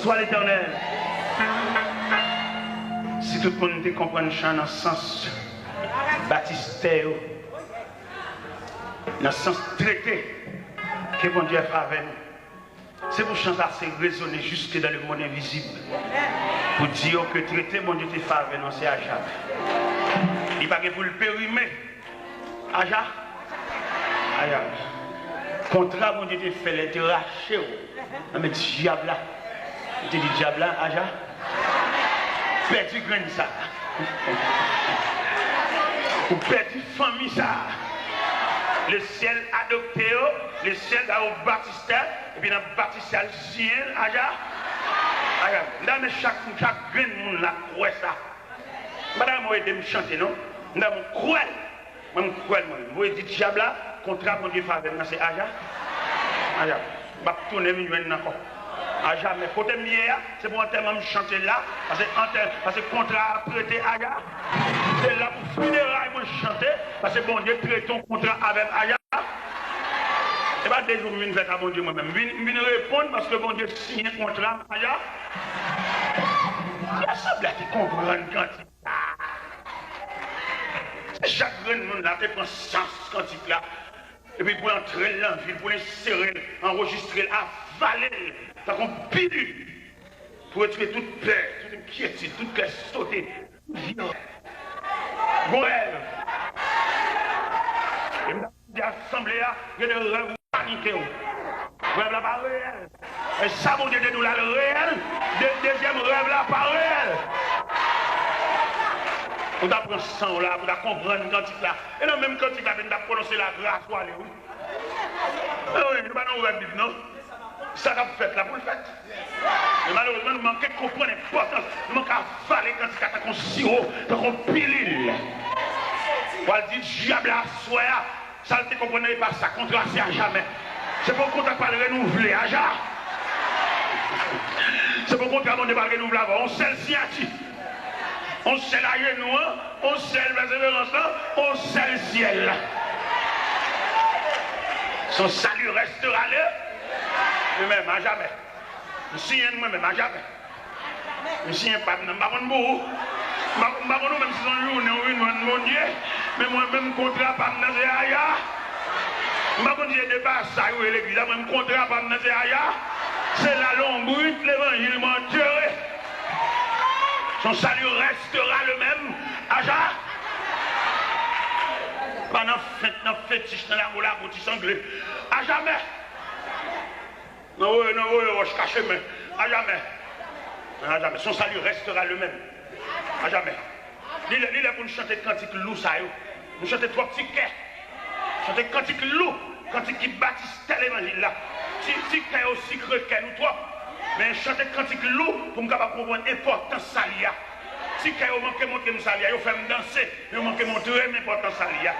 soit l'Éternel. Si tout le monde te comprend dans le sens baptisté, dans le sens traité que bon Dieu a fait avec nous, c'est pour chanter ça, c'est résonner jusque dans le monde invisible. Pour dire que traité, bon Dieu te fait avec nous, c'est Aja. Il va pas pour le périmer. Aja. Aja. Contrat, bon Dieu te fait les te racher. Mais diable là. Tu dis diable là, Aja. Perdu grain ça. Ou perdu famille ça. Le ciel adopté, le ciel a baptisé, et puis dans le baptisé le ciel, Aja. Aja. Là, chaque grain de monde là, croit ça. Madame, moi, je me chanter, non? Je me croire. Je me croire, moi. Je dis diable là, contrat, mon Dieu, faveur, c'est Aja. Aja. Je vais tourner maintenant. À jamais. Côté mieux, c'est pour un thème de chanter là, parce que contrat a prêté Aja. C'est là pour funérailles, moi chanter, parce que bon Dieu traite ton contrat avec Aja. Et pas des jours, je viens faire à bon Dieu moi-même. Je viens répondre parce que bon Dieu signe un contrat avec Aja. Il semble à te comprendre quand chaque grand monde là, te prend sens quand il là. Et puis pour entrer dans la ville, pour l'insérer, enregistrer, avaler, t'as qu'on pilule pour tuer toute peur, toute inquiétude, toute classe sautée, violence. Bon rêve. Et dans l'assemblée, il y a des rêves paniqués. Rêve là pas réel. Et ça, mon Dieu, de nous là, le réel. Deuxième rêve là, pas réel. On apprend ça là, on comprendre quand là. Et là, même quand il a prononcé la grâce, on aller où? Oui, nous n'avons pas de Bible, non? Ça a fait là pour le fait. Mais malheureusement, nous manquons de comprendre l'importance. Nous manquons à avaler quand il a un sirop, un pilule. On va dire, diable à soi, ça ne te comprenez pas, ça contrat, c'est à jamais. C'est pour qu'on ne pas le renouveler, à jamais. C'est pour qu'on ne pas le renouveler avant. On sait le sciatique. On sait la genou, on sait le persévérance, on sait le ciel. Son salut restera là. Lui-même, à jamais. Je suis un moi-même, à jamais. Je suis un pas de beaucoup. Même si on joue, mon Dieu, mais moi-même, contrat, pas de Nazéaya. Je ne sais pas ça, l'église, même contrat, pas de Nazéaya. C'est la longue brute, l'évangile menteur. Son salut restera le même. Aja. Pendant fétiche dans la moula pour sanglé. À jamais. Non, je cache, mais à jamais. À jamais. Son salut restera le même. À jamais. Il est pour nous chanter cantique loup, ça y est. Nous chanter trois petits quais. Chanter cantique loup. Cantique qui bâtisse tel évangile là. Petit quais aussi creux que nous trois. Mais chanter cantique loup pour nous comprendre l'importance salia. Si vous manquez de montrer salia, vous faites danser, vous manquez de montrer l'importance salia.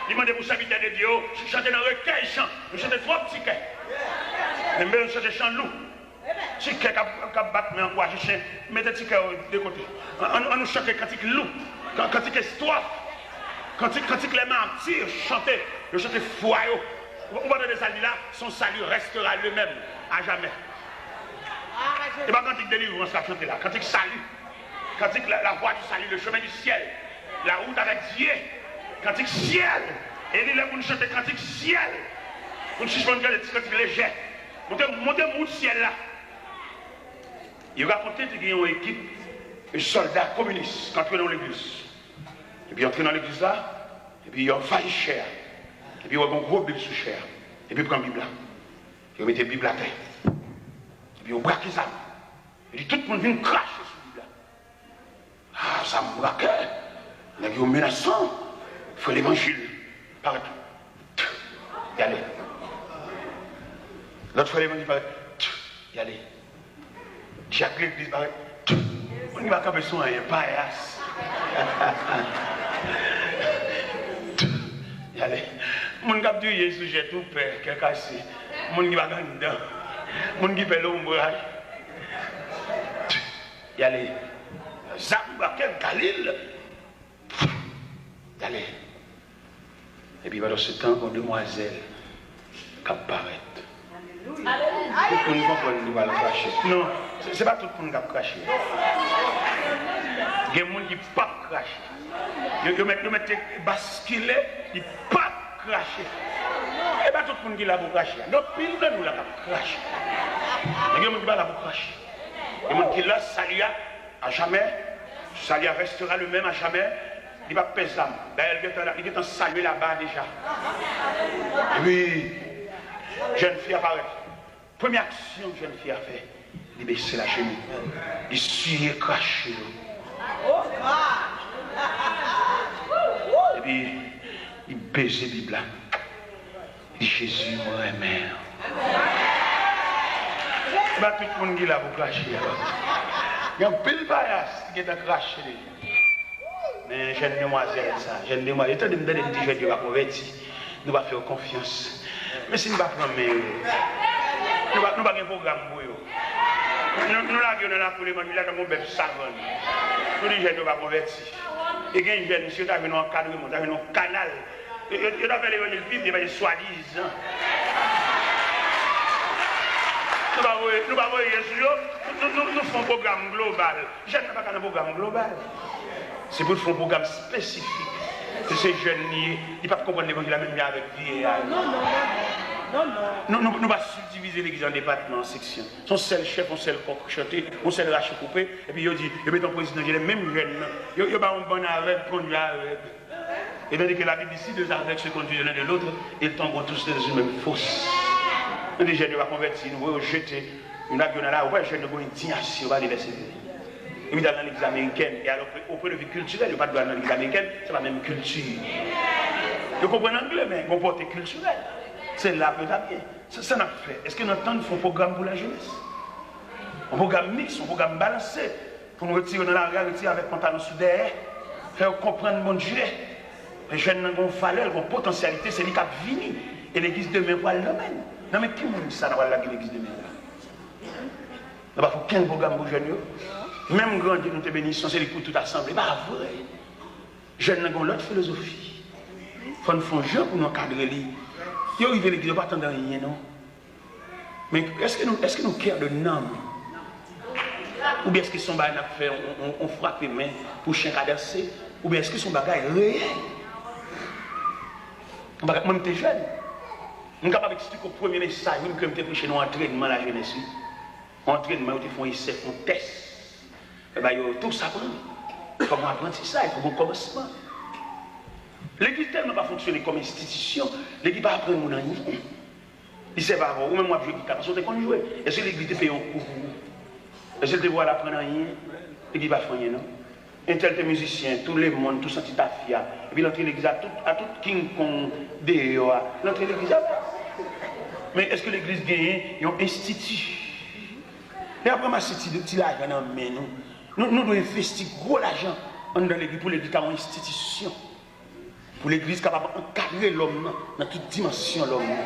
Demandez pour serviteur de Dieu, chanter dans le recueil chant, nous chantons trois petits quais. Mais nous chantons chant loup. Si quais qui bat mais encourage chien, mettez petit quais de côté. On nous chante cantique loup, cantique histoire, cantique les martyrs, chanter, nous chantons foi. On va donner ça là, son salut restera le même, à jamais. Et pas cantique délivrance à chanter là, cantique salut, cantique la voie du salut, le chemin du ciel, la route avec Dieu, cantique ciel. Et il est pour nous chanter cantique ciel, pour nous suspendre des cantiques légers. Montez le ciel là. Il racontait qu'il y a une équipe de soldats communistes qui entrent dans l'église. Et puis ils entrent dans l'église là, et puis ils ont failli cher. Et puis ils ont un gros Bible sous chair. Et puis ils prennent la Bible là. Ils mettent la Bible à terre. Et puis ils braquent ça. Et puis tout le monde vient cracher sur la Bible là. Ah, ça me braque. Ils ont menaçant. Il faut l'évangile. Partout. Y aller. L'autre fois l'évangile paraît. Y aller. Chaque l'église paraît. On n'y va pas besoin d'un paillasse. Y aller. Mon gars dit Jésus j'ai tout peur, quelqu'un ici. Mon qui va gagner dedans. Mon qui fait l'ombrage. Y aller. Zamba, quel Galil. Y aller. Et puis pendant ce temps, une demoiselle qui apparaît. Tout le monde comprend qu'il va le cracher. Non, ce n'est pas tout le monde qui va cracher. Il y a des gens qui ne peuvent pas cracher. Ils mettent basculer, ils ne peuvent pas cracher. Et pas tout le monde qui l'a pour cracher. Donc, pile de nous là pour cracher. Il y a des gens qui ne là pour cracher. Il y a des gens qui là, salut à jamais. Salut restera le même à jamais. Il va peser l'âme. Il est en salut là-bas déjà. Et puis, jeune fille apparaît. Première action que jeune fille a fait, il baisse la chemise. Il suit craché. Et puis, il baisse la Bible. Il dit Jésus, moi, mère. Pas tout le monde qui l'a pour cracher. Il y a un peu de bias qui est en craché. Mais jeune demoiselle, ça, jeune demoiselle, étant donné que je ne vais pas convertir, nous allons faire confiance. Mais si nous ne pas prendre, nous n'avons pas un programme pour eux. Nous l'avons dans la foule, nous avons un bébé savant. Nous les jeunes ne pas convertir. Et il y a une jeune, si vous avez un cadre, vous avez un canal. Vous avez fait l'évangile vivre, il y a des soi-disant. Nous faisons un programme global. Je ne sais pas un programme global. C'est pour faire un programme spécifique. Que ces jeunes, ils ne peuvent pas comprendre l'évangile même avec vie. Non. Nous allons subdiviser l'église en départements, en sections. Son seul chef, son seul coq chanté, son seul rachet coupé. Et puis il dit, il met un président, il est même jeune. Il y a un bon arrêt, conduit arrêt. Et bien que la Bible ici, deux aveugles se conduisent l'un de l'autre, ils tombent tous dans une même fosse. Nous, les jeunes, nous allons convertir, nous allons jeter une avion là, ouais, jeune, nous allons indignation, on va les laisser. Et puis dans l'église américaine, et alors au point de vue culturel, il n'y a pas de droit dans l'église américaine, c'est la même culture. Vous comprenez l'anglais, mais comporté culturel. C'est là que bien. Ça n'a fait. Est-ce que nous entendons un programme pour la jeunesse? Un programme mixte, un programme balancé, pour nous retirer dans la rue, retirer avec pantalon sous derrière, faire comprendre mon Dieu. Les jeunes ont une valeur, ont une potentialité, c'est lui qui a fini. Et l'église demain va le domaine. Non mais qui me dit ça dans l'église demain là? Il n'y a pas qu'un programme pour les jeunes. Même grand Dieu nous te bénissons, c'est pour toute assemblée. Pas vrai. Les jeunes ont l'autre philosophie. Il faut nous faire un jeu pour nous encadrer. Ils arrivent à l'église, ils ne pas attendre rien, non? Mais est-ce que nous cœurs de nom? Ou bien est-ce que son bagage fait, on frappe les mains pour chien cadencer? Ou bien est-ce que son bagage est réel? Moi, je suis jeune. Je suis capable d'expliquer au premier message, même que je suis prêché dans l'entraînement la jeunesse. Entraînement, ils font essai, ils font test. Et bien, tout ça prend. Il faut apprendre ça, il faut un commencement. L'église tellement pas fonctionner comme institution, l'église va apprendre mon rien. Il sait pas ou même moi je dis parce qu'on est jouer. Est-ce que l'église te fait un coup? Est-ce qu'elle te voit apprendre rien? L'église va faire rien, non? Un tel musicien, tout le monde, tout senti ta fille, et puis l'entrée de l'église à tout King Kong dehors, l'entrée de l'église. Mais est-ce que l'église gagne un institut? Et après ma city de petit l'argent dans main nous devons investir gros l'argent dans l'église pour l'église comme institution. Pour l'église capable d'encadrer l'homme dans toute dimension l'homme.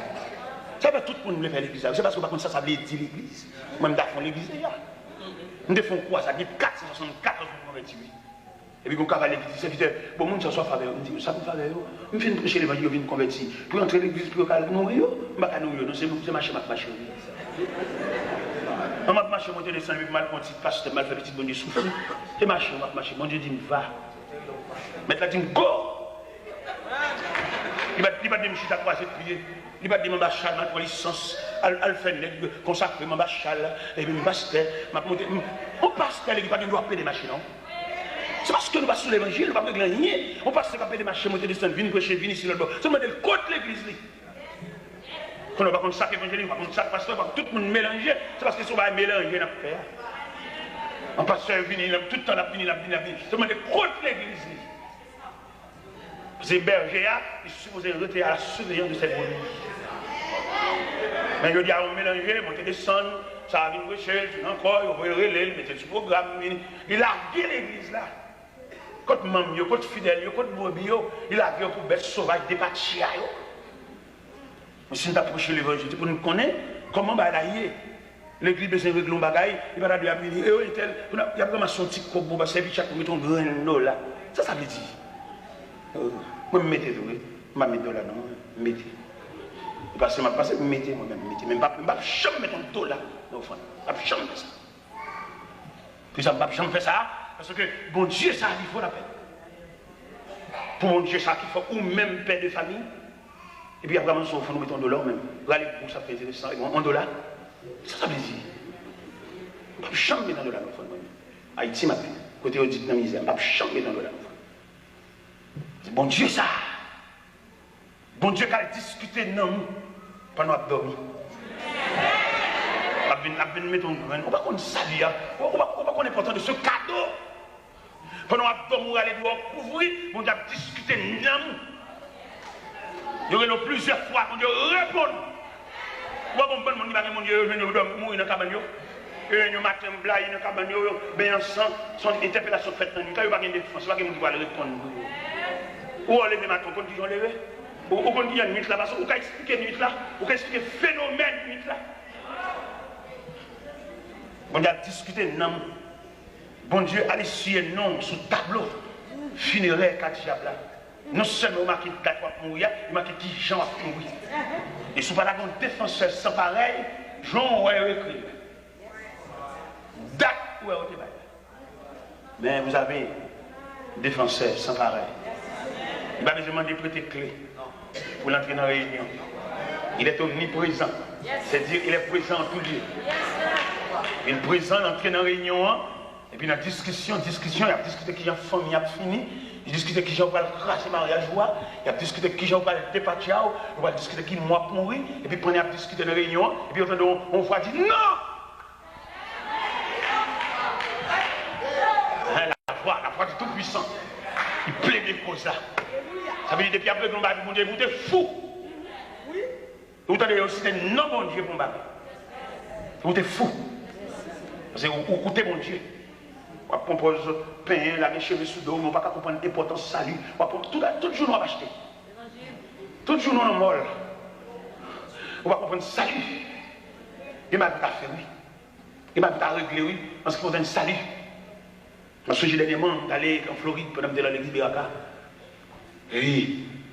Ça veut tout le monde faire l'église. C'est parce que par contre ça veut dire l'église. Moi je fais l'église déjà. Nous devons quoi? Ça dit 464 pour 28. Et puis quand on va à l'église, c'est bon monde soit faveur. On dit ça me faveur. On vient prêcher l'évangile, on vient convertir. Pour entrer à l'église, pour mourir, on va mourir. Non, c'est marcher, marcher. On va marcher, monter les 5 minutes, mal petit pasteur, mal fait petit bon Dieu souffle. C'est marcher, on va marcher. Mon Dieu dit va. Maintenant dit go. Il va dire je à croiser de prier. Il va dire mon bachal, ma licence, al fait consacrer mon bachal, et puis mon pasteur, ma monter. On passe à l'église, il va payer des machines, non? C'est parce que nous passons l'évangile, nous ne pouvons pas gagner. On passe à payer des machines, monter des stands, venir prêcher, venir ici, là-bas. C'est le modèle contre l'église. On ne va pas contre chaque évangile, on va contre chaque pasteur, on va tout le monde mélanger. C'est parce que si on va mélanger, on va faire. On passe à venir, tout le temps, on va venir. C'est le modèle contre l'église. C'est berger, il est supposé rester à la surveillance de cette brebis. Mais je dis à on mélanger, monter des sons, ça va venir prêcher, encore, il va relayer, mettre sur le programme. Il a gué l'église là. Quand maman, quand fidèle, quand brebis, il a gué pour bête sauvage, des pâtis. Mais si nous approchons l'évangile, pour nous connaître comment on va aller. L'église besoin de régler un bagaille, il va dire, il y a vraiment son petit coq, il va servir chaque fois, un grain là. Ça veut dire. Moi, je vais mettre là, non, mettez. Parce que je me mettais moi-même, même pas jamais mettre un dollar dans l'offrande. Je ne jamais faire ça. Puis ça, je ne jamais faire ça, parce que bon Dieu, ça, il faut la peine. Pour mon Dieu, ça, qu'il faut, ou même père de famille. Et puis après, il faut nous mettre un dollar même. Regardez, pour ça fait intéressant, un dollar, ça veut dire. Je ne vais jamais mettre un dollar dans l'offrande. Haïti, ma peine. Côté audit dans la misère, je ne vais jamais mettre un dollar dans l'offrande. C'est bon Dieu, ça. Bon Dieu, qui a discuté de nous pendant qu'on a dormi. On va mettre un grain. On va qu'on salue. On va qu'on est important de ce cadeau. Pendant qu'on a dormi, on va aller couvrir. Bon Dieu a discuté de nous. Il y aura plusieurs fois. Bon Dieu répond. On va bon mon Dieu, je vais mourir dans la cabane. Le matin, blague dans la cabane. Bien ensemble, son interpellation faite dans la nuit. Il n'y a pas de défense. Il n'y a pas de monde qui va répondre. Ou on lève le matin, on dit qu'on lève. Ou qu'on dit qu'il y a une nuit là, parce qu'on peut expliquer une nuit là, ou qu'on expliquer le phénomène de nuit là. Bon Dieu a discuté, non. Bon Dieu a laissé un nom sur le tableau funéraire qu'a diable là. Non seulement marqué qui va mourir, il marqué qui Jean va mourir. Et si vous parlez d'un défenseur sans pareil, Jean va écrire. Date où est le débat. Mais vous avez un défenseur sans pareil. Il va me demander de prêter clé pour l'entrer dans la réunion. Il est omniprésent. C'est-à-dire qu'il est présent en tout lieu. Il est présent, l'entrée dans la réunion. Et puis dans la discussion, il a discuté qui j'ai famille a fini. Il a discuté qui j'ai pas le cracher mariage. Il a discuté qui j'ai pas le départir. Il a discuté qui moi pour mourir. Et puis il a discuté dans la réunion. Et puis on voit dire non! La voix du Tout-Puissant. Il plaît bien cause ça. Ça veut dire depuis après qu'on va dire, mon Dieu, vous êtes fou. Vous avez aussi des non bon Dieu pour me battre. Vous êtes fou. Parce que vous êtes mon Dieu. On propose pain, la cheveux sous dos, on ne va pas comprendre l'importance du salut. Tout jour, on va acheter. Tout jour, on va molle. On va comprendre le salut. Il m'a dit à faire, oui. Il m'a dit à régler, oui. Parce qu'il faut un salut. Parce que j'ai dernièrement d'aller en Floride pendant que l'église de Raka. Et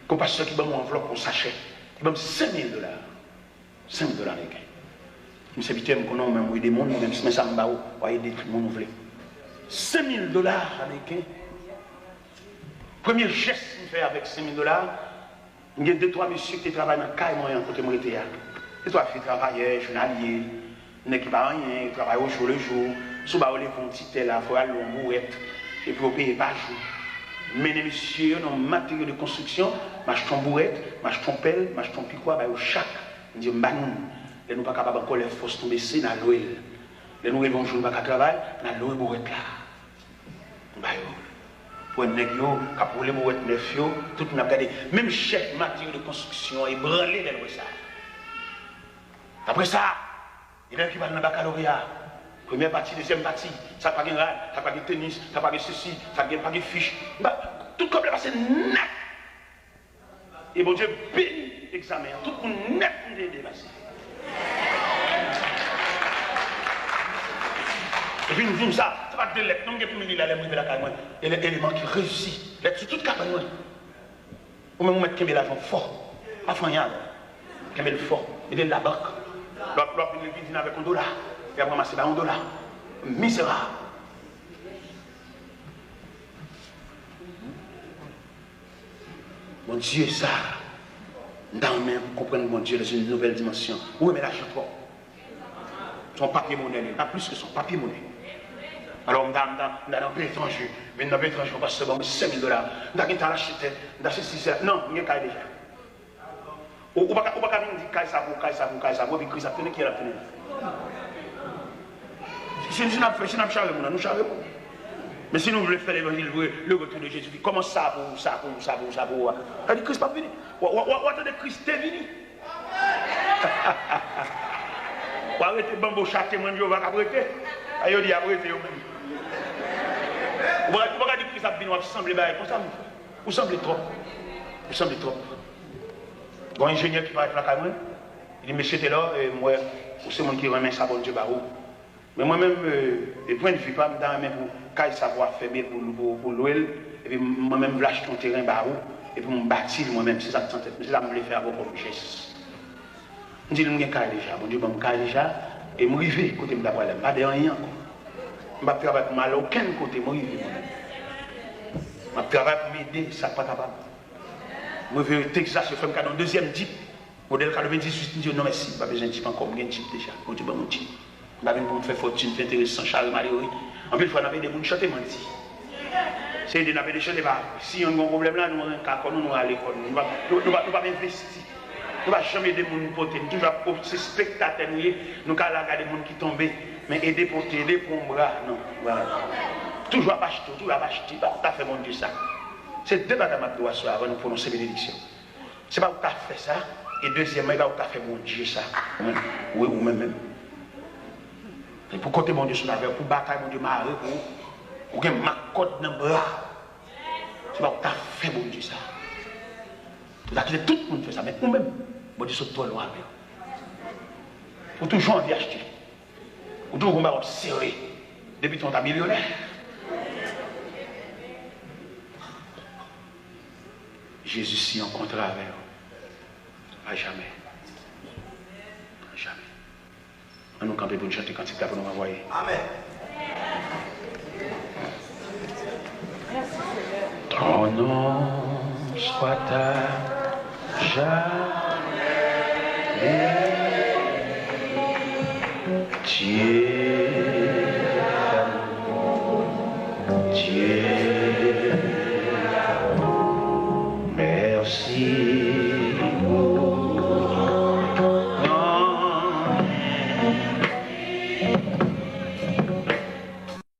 comme pasteur qui m'a mon enveloppe pour sachet, il m'a dit $5 000. $5 000 américains. Je me suis habitué à me connaître, même des mondes, même si ça me bat, pour aider tout le monde. $5 000 américains. Premier geste que je fais avec $5 000, il y a 2-3 messieurs qui travaillent dans le cas et moi, côté moi, j'étais là. Les 3 filles travaillent, journaliers, ils n'ont pas rien, ils travaillent au jour le jour. Si vous avez un petit tel, il faut aller en bourrette, et puis vous payez par jour. Mais les messieurs, dans le matériel de construction, je tombe bourrette, je tombe pelle, je tombe piquois, au chaque. Je dis, nous ne sommes pas capables encore les forces tomber ici, dans l'OL. Les nous vont jouer à travail, dans l'OL bourrette là. Pour un nègre, pour les bourrettes neuf, tout le monde a regardé. Même chef matériel de construction, il branlé dans ça. Après ça, il y a qui va dans le baccalauréat. Première partie, deuxième partie, ça n'a pas de rad, ça n'a pas de tennis, ça n'a pas de ceci, ça n'a pas de fiche. Tout comme le passé net. Et bon Dieu bénit l'examen, tout le monde net est dépassé. Et puis nous disons ça, ça va être de lettres, non, il n'y a pas de la caméra. Et l'élément qui réussit, lettres sur toute caméra. Ou même mettre Kembé l'argent fort, à Fanyal, Kembé le fort, il est de la banque. L'autre vient avec $1. Et après, c'est $1. Misérable. Mon Dieu, ça, dans le même, comprendre mon Dieu dans une nouvelle dimension. Où est l'argent fort? Son papier monnaie, pas plus que son papier monnaie. Alors, dans un pays étranger, mais dans un pays étranger, on passe $5 000. Dans un acheté, dans ce système, non, il y a un cas déjà. Ou pas dire Kaisa, puis Chris a tenu qui a tenu. Si nous avons chargé, nous chargeons. Mais si nous voulons faire l'évangile, le retour de Jésus, comment ça pour. Elle dit Christ pas venu. Ou attendez Christ est venu. Ou arrêtez bambo chaque témoin de Jéhovah qui a arrêté. Aïe, dit arrêtez eux-mêmes. Ou pas dire Christ a venu, ou semblez comme ça. Vous semblez trop. Vous semblez trop. Bon ingénieur qui va être là quand même, il dit monsieur t'es là, et moi, c'est moi qui remet ça bon Dieu barreau. Mais moi-même, des points de vue, pas dans même pour qu'aille savoir faire pour l'OL, et puis moi-même, je lâche ton terrain barreau, et puis me bâtir moi-même, c'est ça que je me faire à vos propres gestes. Je dis, je suis déjà. Mon Dieu, je suis déjà. Et je suis arrivé côté de la problème. Pas de rien encore. Je ne vais pas travailler pour mal à aucun côté. Je suis arrivé. Je vais travailler pour m'aider. Ça n'est pas capable. Je vais au Texas, je fais un deuxième type. Modèle 98, je dis non merci, pas besoin de type encore, je type déjà. Je dis bon type. Je vais pour faire fortune, faire intéressant, Charles Mario. En plus, il faut que des gens chanter, moi dit. C'est des gens qui chantent pas. Si on a un problème là, nous allons à l'école. Nous ne pouvons pas investir. Nous ne pouvons jamais aider les gens pour nous. Toujours ces spectateurs, nous allons regarder les gens qui tombent. Mais aider pour t'aider pour un bras, non. Voilà. Toujours à acheter, toujours à acheter. Tu as fait mon Dieu ça. C'est deux bagages que je dois avant de prononcer bénédiction. Ce n'est pas où tu as fait ça. Et deuxièmement, il va où tu as fait mon Dieu ça. Oui, ou même. Et pour côté mon Dieu sur la verre, pour bataille mon Dieu marre, pour que ma côte dans le bras. C'est pas où tu as fait mon Dieu ça. Tu as quitté tout le monde fait ça, mais ou même, mon Dieu saute toi loin avec. Pour toujours envie acheter. Pour toujours observer. Depuis ton millionnaire. Jésus s'y rencontrera avec eux. À jamais. À jamais. On nous camper pour nous chanter quand il pour nous envoyer. Amen. Ton nom soit à jamais. Dieu.